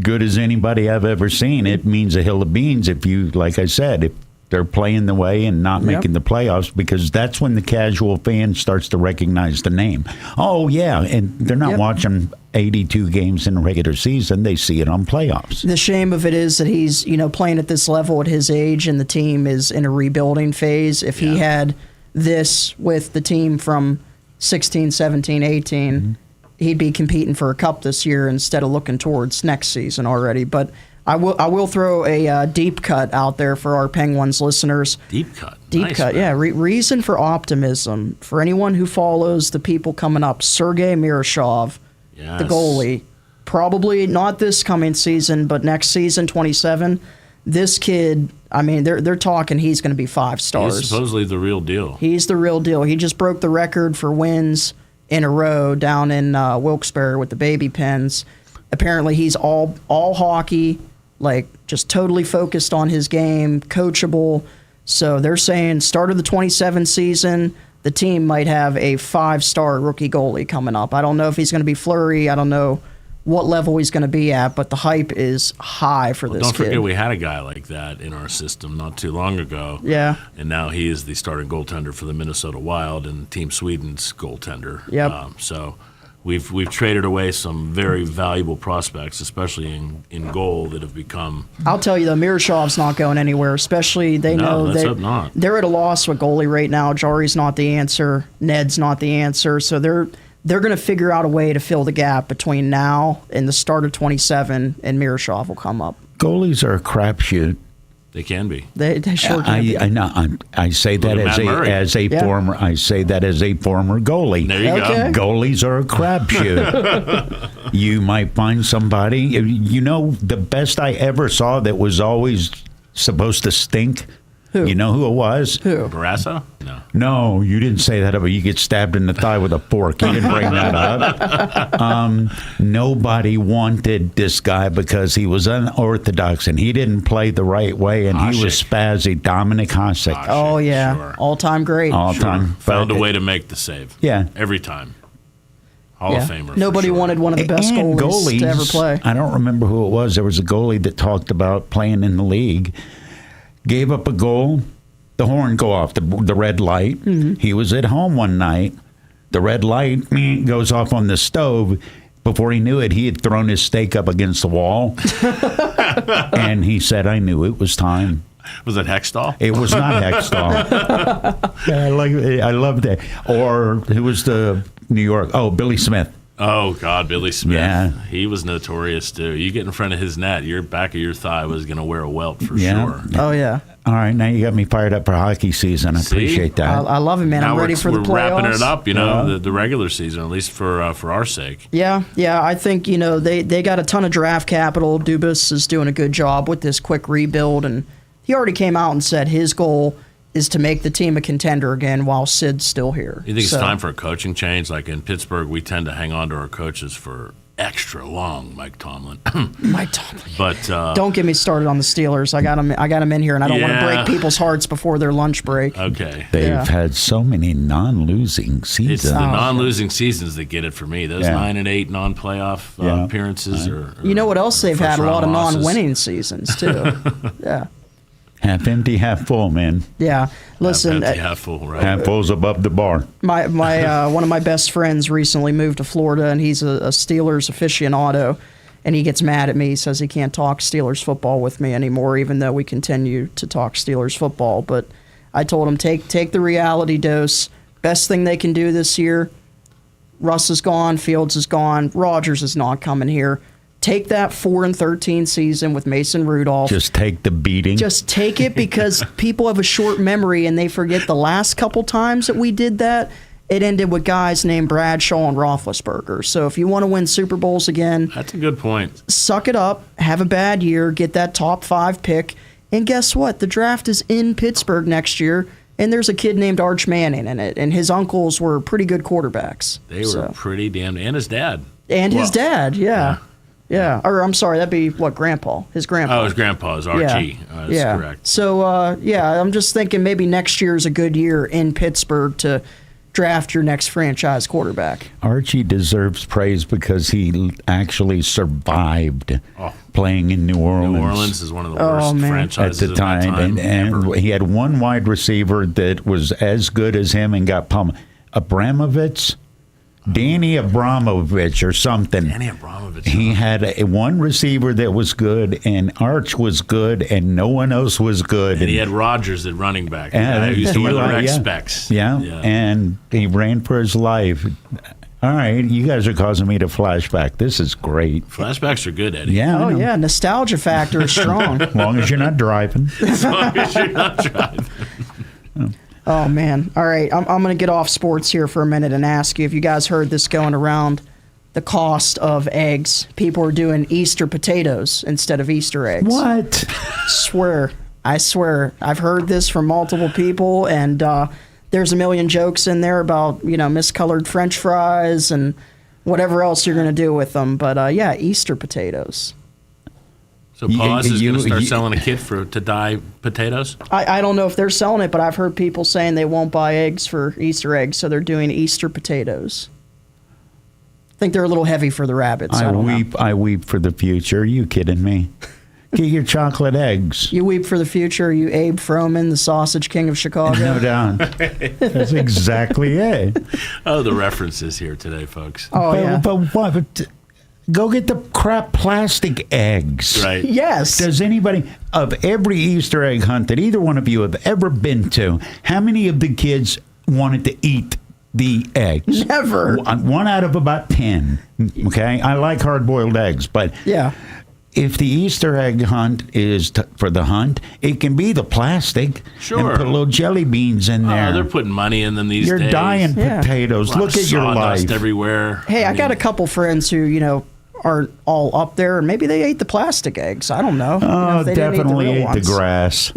Speaker 4: good as anybody I've ever seen. It means a hill of beans if you, like I said, if they're playing the way and not making the playoffs, because that's when the casual fan starts to recognize the name. Oh, yeah, and they're not watching 82 games in the regular season. They see it on playoffs.
Speaker 5: The shame of it is that he's, playing at this level at his age, and the team is in a rebuilding phase. If he had this with the team from 16, 17, 18, he'd be competing for a cup this year instead of looking towards next season already. But I will throw a deep cut out there for our Penguins listeners.
Speaker 6: Deep cut.
Speaker 5: Deep cut, man. Yeah. Reason for optimism. For anyone who follows the people coming up, Sergei Miroshov, the goalie, probably not this coming season, but next season, 27. This kid, I mean, they're talking he's going to be 5 stars.
Speaker 6: He's supposedly the real deal.
Speaker 5: He's the real deal. He just broke the record for wins in a row down in Wilkes-Barre with the Baby Pens. Apparently, he's all hockey, like just totally focused on his game, coachable. So they're saying start of the 27 season, the team might have a 5-star rookie goalie coming up. I don't know if he's going to be Fleury. I don't know what level he's going to be at, but the hype is high for this kid.
Speaker 6: Don't forget, we had a guy like that in our system not too long ago.
Speaker 5: Yeah.
Speaker 6: And now he is the starting goaltender for the Minnesota Wild and Team Sweden's goaltender.
Speaker 5: Yep.
Speaker 6: So we've traded away some very valuable prospects, especially in goal, that have become.
Speaker 5: I'll tell you though, Miroshov's not going anywhere. Especially they're at a loss with goalie right now. Jari's not the answer. Ned's not the answer. So they're going to figure out a way to fill the gap between now and the start of 27, and Miroshov will come up.
Speaker 4: Goalies are a crapshoot.
Speaker 6: They can be.
Speaker 5: They sure can be.
Speaker 4: I know. I say that as a former. I say that as a former goalie.
Speaker 6: There you go.
Speaker 4: Goalies are a crapshoot. You might find somebody. The best I ever saw that was always supposed to stink.
Speaker 5: Who?
Speaker 4: You know who it was?
Speaker 5: Who?
Speaker 6: Barrasso? No.
Speaker 4: No, you didn't say that, but you get stabbed in the thigh with a fork. You didn't bring that up. Nobody wanted this guy because he was unorthodox and he didn't play the right way, and he was spazzy. Dominic Hasek.
Speaker 5: Oh, yeah. Sure. All-time great.
Speaker 4: All-time.
Speaker 6: Found a way to make the save.
Speaker 4: Yeah.
Speaker 6: Every time. Hall of Famer.
Speaker 5: Nobody wanted one of the best goalies to ever play.
Speaker 4: I don't remember who it was. There was a goalie that talked about playing in the league. Gave up a goal, the horn go off, the red light. Mm-hmm. He was at home one night. The red light goes off on the stove. Before he knew it, he had thrown his steak up against the wall. And he said, I knew it was time.
Speaker 6: Was it Hextall?
Speaker 4: It was not Hextall. I love that. Or who was the New York? Oh, Billy Smith.
Speaker 6: Oh, God, Billy Smith.
Speaker 4: Yeah.
Speaker 6: He was notorious, too. You get in front of his net, your back of your thigh was going to wear a welt for sure.
Speaker 5: Oh, yeah.
Speaker 4: All right, now you got me fired up for hockey season. I appreciate that.
Speaker 5: I love it, man.
Speaker 6: Now
Speaker 5: I'm ready for the playoffs.
Speaker 6: We're wrapping it up, the regular season, at least for our sake.
Speaker 5: Yeah. I think, they got a ton of draft capital. Dubas is doing a good job with this quick rebuild, and he already came out and said his goal is to make the team a contender again while Sid's still here.
Speaker 6: You think it's time for a coaching change? Like in Pittsburgh, we tend to hang on to our coaches for extra long, Mike Tomlin.
Speaker 5: Mike Tomlin.
Speaker 6: But
Speaker 5: don't get me started on the Steelers. I got them in here, and I don't want to break people's hearts before their lunch break.
Speaker 6: Okay.
Speaker 4: They've had so many non-losing seasons.
Speaker 6: It's the non-losing seasons that get it for me. Those 9 and 8 non-playoff appearances are
Speaker 5: you know what else they've had? A lot of non-winning seasons too. Yeah.
Speaker 4: Half empty, half full, man.
Speaker 5: Yeah, listen.
Speaker 6: Half empty, half full, right?
Speaker 4: Half full's above the bar.
Speaker 5: My one of my best friends recently moved to Florida, and he's a Steelers aficionado, and he gets mad at me. He says he can't talk Steelers football with me anymore, even though we continue to talk Steelers football. But I told him, take the reality dose. Best thing they can do this year. Russ is gone. Fields is gone. Rodgers is not coming here. Take that 4-13 season with Mason Rudolph.
Speaker 4: Just take the beating.
Speaker 5: Just take it, because people have a short memory and they forget the last couple times that we did that. It ended with guys named Bradshaw and Roethlisberger. So if you want to win Super Bowls again,
Speaker 6: that's a good point.
Speaker 5: Suck it up, have a bad year, get that top 5 pick, and guess what? The draft is in Pittsburgh next year, and there's a kid named Arch Manning in it, and his uncles were pretty good quarterbacks.
Speaker 6: They were pretty damn, and his dad.
Speaker 5: And his dad, yeah. Yeah, or I'm sorry, that'd be grandpa? His grandpa.
Speaker 6: Oh, his grandpa is Archie. That's correct.
Speaker 5: So, I'm just thinking maybe next year is a good year in Pittsburgh to draft your next franchise quarterback.
Speaker 4: Archie deserves praise because he actually survived playing in New Orleans.
Speaker 6: New Orleans is one of the worst franchises
Speaker 4: at the time. And he had one wide receiver that was as good as him and got pummeled. Danny Abramovich or something.
Speaker 6: Danny Abramovich.
Speaker 4: He had one receiver that was good, and Arch was good, and no one else was good.
Speaker 6: And he had Rodgers at running back.
Speaker 4: He
Speaker 6: used to wear the red specs.
Speaker 4: Yeah, and he ran for his life. All right, you guys are causing me to flashback. This is great.
Speaker 6: Flashbacks are good, Eddie.
Speaker 4: Yeah.
Speaker 5: Oh, yeah. Nostalgia factor is strong.
Speaker 4: As long as you're not driving.
Speaker 6: As long as you're not driving.
Speaker 5: Oh, man. All right. I'm going to get off sports here for a minute and ask you if you guys heard this going around, the cost of eggs. People are doing Easter potatoes instead of Easter eggs.
Speaker 4: What?
Speaker 5: I swear. I've heard this from multiple people, and there's a million jokes in there about, miscolored French fries and whatever else you're going to do with them. But, yeah, Easter potatoes.
Speaker 6: So Paws is going to start selling a kit to dye potatoes?
Speaker 5: I don't know if they're selling it, but I've heard people saying they won't buy eggs for Easter eggs, so they're doing Easter potatoes. I think they're a little heavy for the rabbits.
Speaker 4: I weep for the future. Are you kidding me? Get your chocolate eggs.
Speaker 5: You weep for the future. You Abe Froman, the sausage king of Chicago.
Speaker 4: No doubt. That's exactly it.
Speaker 6: Oh, the references here today, folks.
Speaker 5: Oh, yeah.
Speaker 4: But what? Go get the crap plastic eggs.
Speaker 6: Right.
Speaker 5: Yes.
Speaker 4: Does anybody, of every Easter egg hunt that either one of you have ever been to, how many of the kids wanted to eat the eggs?
Speaker 5: Never.
Speaker 4: 1 out of about 10. Okay? I like hard-boiled eggs, but
Speaker 5: yeah.
Speaker 4: If the Easter egg hunt is for the hunt, it can be the plastic.
Speaker 6: Sure.
Speaker 4: And put little jelly beans in there.
Speaker 6: Oh, they're putting money in them these days.
Speaker 4: You're dying potatoes. Look at your life.
Speaker 6: Everywhere.
Speaker 5: Hey, I got a couple friends who, aren't all up there, and maybe they ate the plastic eggs. I don't know.
Speaker 4: Oh, definitely ate the grass.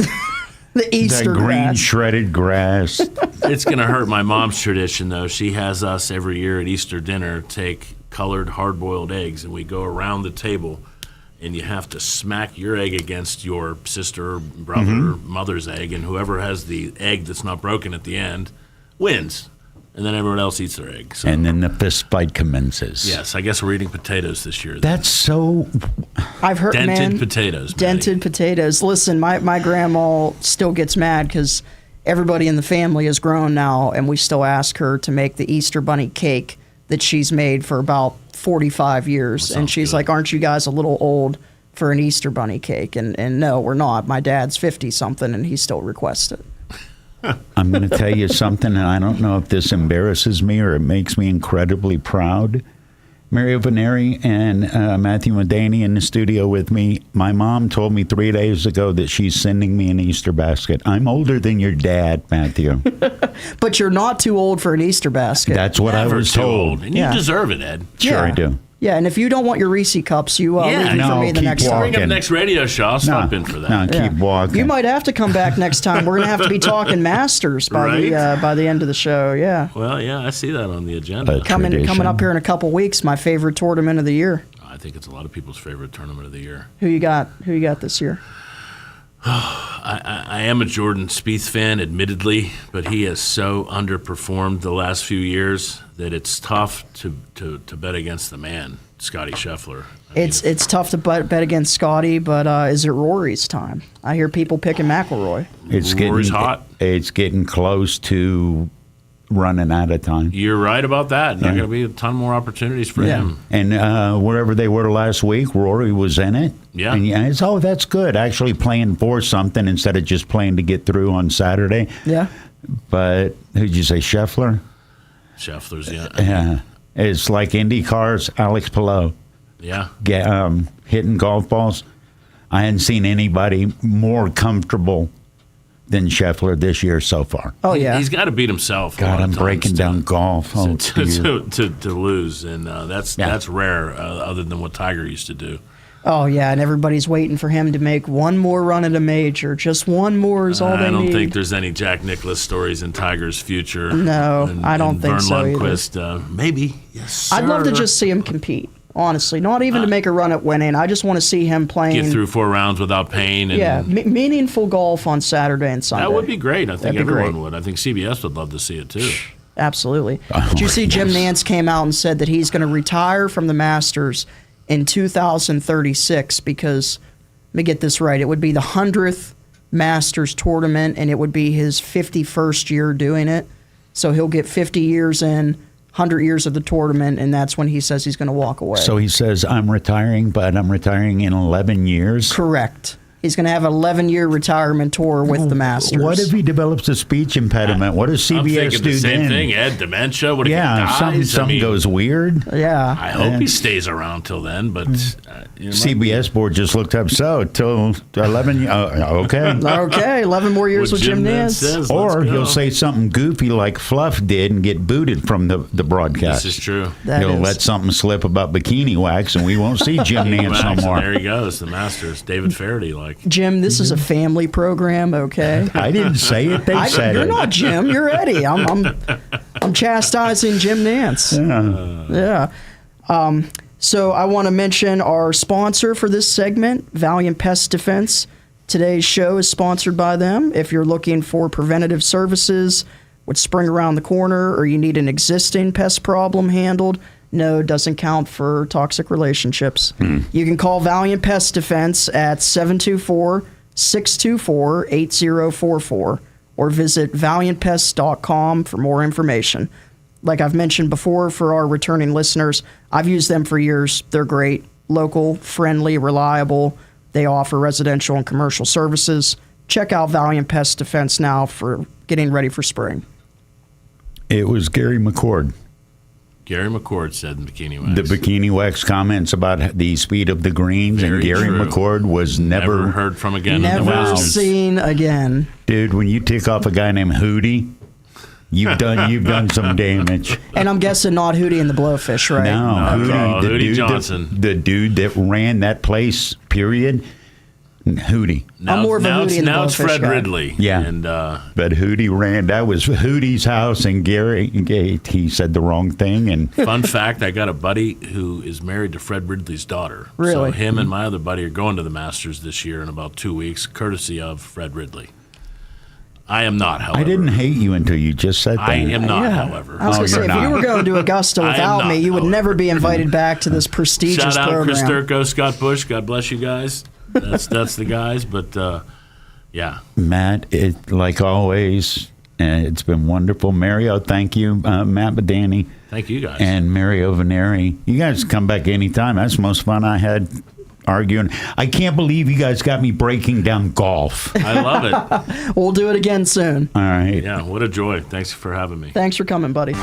Speaker 5: The Easter
Speaker 4: that green
Speaker 5: grass.
Speaker 4: shredded grass.
Speaker 6: It's going to hurt my mom's tradition, though. She has us every year at Easter dinner take colored hard-boiled eggs, and we go around the table, and you have to smack your egg against your sister, brother, mother's egg, and whoever has the egg that's not broken at the end wins. And then everyone else eats their egg. So.
Speaker 4: And then the fist fight commences.
Speaker 6: Yes, I guess we're eating potatoes this year.
Speaker 4: That's so...
Speaker 5: I've heard,
Speaker 6: dented potatoes.
Speaker 5: Dented potatoes. Listen, my grandma still gets mad because everybody in the family is grown now, and we still ask her to make the Easter bunny cake that she's made for about 45 years. And she's like, aren't you guys a little old for an Easter bunny cake? And no, we're not. My dad's 50-something, and he still requests it.
Speaker 4: I'm going to tell you something, and I don't know if this embarrasses me or it makes me incredibly proud. Mary Venneri and Matthew Modany in the studio with me. My mom told me 3 days ago that she's sending me an Easter basket. I'm older than your dad, Matthew.
Speaker 5: But you're not too old for an Easter basket.
Speaker 4: That's what I was told.
Speaker 6: And you deserve it, Ed.
Speaker 4: Sure, I do.
Speaker 5: Yeah, and if you don't want your Reese cups, you leave them for me the next time.
Speaker 6: Bring up next radio show. I'll stop in for that.
Speaker 4: No, keep walking.
Speaker 5: You might have to come back next time. We're going to have to be talking Masters by the end of the show. Yeah.
Speaker 6: Well, yeah, I see that on the agenda.
Speaker 5: Coming up here in a couple weeks. My favorite tournament of the year.
Speaker 6: I think it's a lot of people's favorite tournament of the year.
Speaker 5: Who you got? Who you got this year?
Speaker 6: I am a Jordan Spieth fan, admittedly, but he has so underperformed the last few years that it's tough to bet against the man, Scotty Scheffler.
Speaker 5: It's tough to bet against Scotty, but is it Rory's time? I hear people picking McIlroy.
Speaker 6: Rory's hot.
Speaker 4: It's getting close to running out of time.
Speaker 6: You're right about that. There are going to be a ton more opportunities for him.
Speaker 4: And wherever they were last week, Rory was in it.
Speaker 6: Yeah.
Speaker 4: And it's, that's good. Actually playing for something instead of just playing to get through on Saturday.
Speaker 5: Yeah.
Speaker 4: But who'd you say, Scheffler?
Speaker 6: Scheffler's,
Speaker 4: Yeah. It's like IndyCar's Alex Palou.
Speaker 6: Yeah.
Speaker 4: Hitting golf balls. I hadn't seen anybody more comfortable than Scheffler this year so far.
Speaker 5: Oh, yeah.
Speaker 6: He's got to beat himself.
Speaker 4: God, I'm breaking down golf.
Speaker 6: To lose, and that's rare, other than what Tiger used to do.
Speaker 5: Oh, yeah, and everybody's waiting for him to make one more run at a major. Just one more is all they need.
Speaker 6: I don't think there's any Jack Nicklaus stories in Tiger's future.
Speaker 5: No, I don't think so either.
Speaker 6: Vern Lundquist, maybe. Yes, sir.
Speaker 5: I'd love to just see him compete, honestly. Not even to make a run at winning. I just want to see him playing.
Speaker 6: Get through 4 rounds without pain. And
Speaker 5: meaningful golf on Saturday and Sunday.
Speaker 6: That would be great. I think everyone would. I think CBS would love to see it, too.
Speaker 5: Absolutely. Did you see Jim Nance came out and said that he's going to retire from the Masters in 2036 because, let me get this right, it would be the 100th Masters tournament and it would be his 51st year doing it. So he'll get 50 years in, 100 years of the tournament, and that's when he says he's going to walk away.
Speaker 4: So he says, I'm retiring, but I'm retiring in 11 years?
Speaker 5: Correct. He's going to have an 11-year retirement tour with the Masters.
Speaker 4: What if he develops a speech impediment? What does CBS
Speaker 6: I'm thinking
Speaker 4: do
Speaker 6: the same
Speaker 4: then?
Speaker 6: thing, Ed. Dementia. What if he dies?
Speaker 4: something goes weird.
Speaker 5: Yeah.
Speaker 6: I hope he stays around till then, but
Speaker 4: CBS board just looked up, so till 11. Okay.
Speaker 5: Okay, 11 more years with Jim Nance.
Speaker 6: Says,
Speaker 4: Or he'll say something goofy like Fluff did and get booted from the broadcast.
Speaker 6: This is true.
Speaker 4: He'll let something slip about bikini wax, and we won't see Jim Nance no more.
Speaker 6: There he goes, the Masters. David Faraday, like.
Speaker 5: Jim, this is a family program, okay?
Speaker 4: I didn't say it. They said
Speaker 5: you're
Speaker 4: it.
Speaker 5: You're not Jim. You're Eddie. I'm chastising Jim Nance. Yeah. So I want to mention our sponsor for this segment, Valiant Pest Defense. Today's show is sponsored by them. If you're looking for preventative services with spring around the corner or you need an existing pest problem handled, no, it doesn't count for toxic relationships. You can call Valiant Pest Defense at 724-624-8044 or visit valiantpests.com for more information. Like I've mentioned before, for our returning listeners, I've used them for years. They're great, local, friendly, reliable. They offer residential and commercial services. Check out Valiant Pest Defense now for getting ready for spring.
Speaker 4: It was Gary McCord.
Speaker 6: Gary McCord said in Bikini Wax.
Speaker 4: The Bikini Wax comments about the speed of the greens,
Speaker 6: Very
Speaker 4: and Gary
Speaker 6: true.
Speaker 4: McCord was never
Speaker 6: heard from again.
Speaker 5: Never seen again.
Speaker 4: Dude, when you tick off a guy named Hootie, you've done some damage.
Speaker 5: And I'm guessing not Hootie and the Blowfish, right?
Speaker 4: No,
Speaker 6: Hootie Johnson.
Speaker 4: The dude that ran that place, period. Hootie.
Speaker 5: I'm more of a Hootie and the
Speaker 6: Now it's
Speaker 5: Blowfish
Speaker 6: Fred
Speaker 5: guy.
Speaker 6: Ridley.
Speaker 4: Yeah.
Speaker 6: And
Speaker 4: But Hootie ran. That was Hootie's house, and Gary, he said the wrong thing. And
Speaker 6: fun fact, I got a buddy who is married to Fred Ridley's daughter.
Speaker 5: Really?
Speaker 6: So him and my other buddy are going to the Masters this year in about 2 weeks, courtesy of Fred Ridley. I am not, however.
Speaker 4: I didn't hate you until you just said that.
Speaker 6: I am not, however.
Speaker 5: I was going to say, if you were going to Augusta without me, you would never be invited back to this prestigious
Speaker 6: Shout out
Speaker 5: program.
Speaker 6: Chris Turco, Scott Bush. God bless you guys. That's the guys. But, yeah.
Speaker 4: Matt, like always, it's been wonderful. Mario, thank you. Matt Modany.
Speaker 6: Thank you guys.
Speaker 4: And Mario Venneri. You guys come back anytime. That's the most fun I had arguing. I can't believe you guys got me breaking down golf.
Speaker 6: I love it.
Speaker 5: We'll do it again soon.
Speaker 4: All right.
Speaker 6: Yeah, what a joy. Thanks for having me.
Speaker 5: Thanks for coming, buddy.